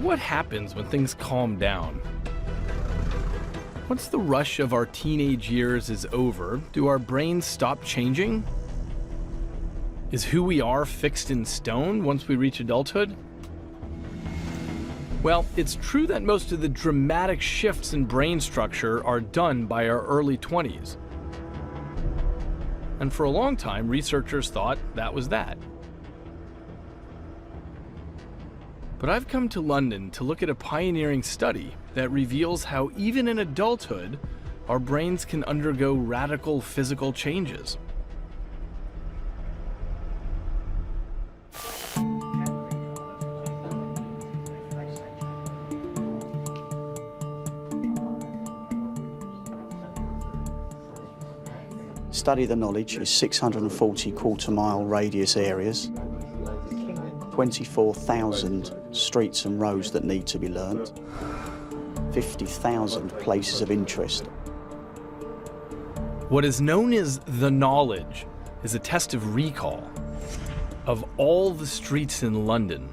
what happens when things calm down? Once the rush of our teenage years is over, do our brains stop changing? Is who we are fixed in stone once we reach adulthood? Well, it's true that most of the dramatic shifts in brain structure are done by our early 20s. And for a long time, researchers thought that was that. But I've come to London to look at a pioneering study that reveals how even in adulthood, our brains can undergo radical physical changes. Study the knowledge is 640 quarter-mile radius areas, 24,000 streets and roads that need to be learnt, 50,000 places of interest. What is known as the knowledge is a test of recall. Of all the streets in London,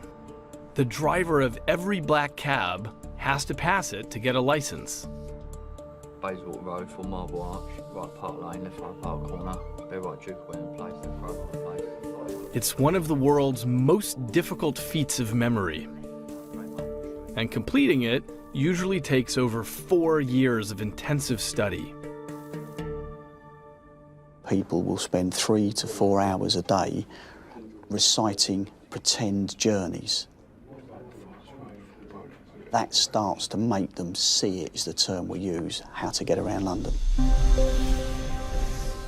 the driver of every black cab has to pass it to get a license. Bayswater Road for Marble Arch, right Park Lane, left right Park Corner, be right Duke William Place, left right Park Place. It's one of the world's most difficult feats of memory. And completing it usually takes over 4 years of intensive study. People will spend 3 to 4 hours a day reciting pretend journeys. That starts to make them see it, is the term we use, how to get around London.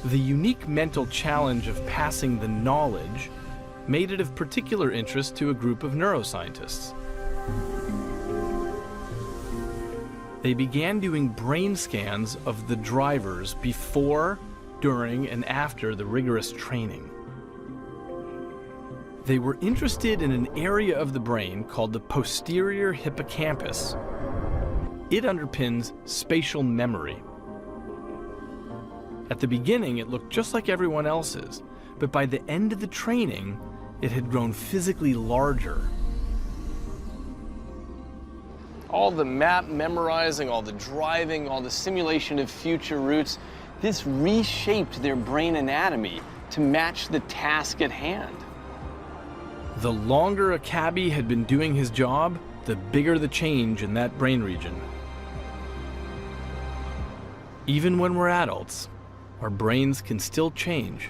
The unique mental challenge of passing the knowledge made it of particular interest to a group of neuroscientists. They began doing brain scans of the drivers before, during, and after the rigorous training. They were interested in an area of the brain called the posterior hippocampus. It underpins spatial memory. At the beginning, it looked just like everyone else's, but by the end of the training, it had grown physically larger. All the map memorizing, all the driving, all the simulation of future routes, this reshaped their brain anatomy to match the task at hand. The longer a cabbie had been doing his job, the bigger the change in that brain region. Even when we're adults, our brains can still change.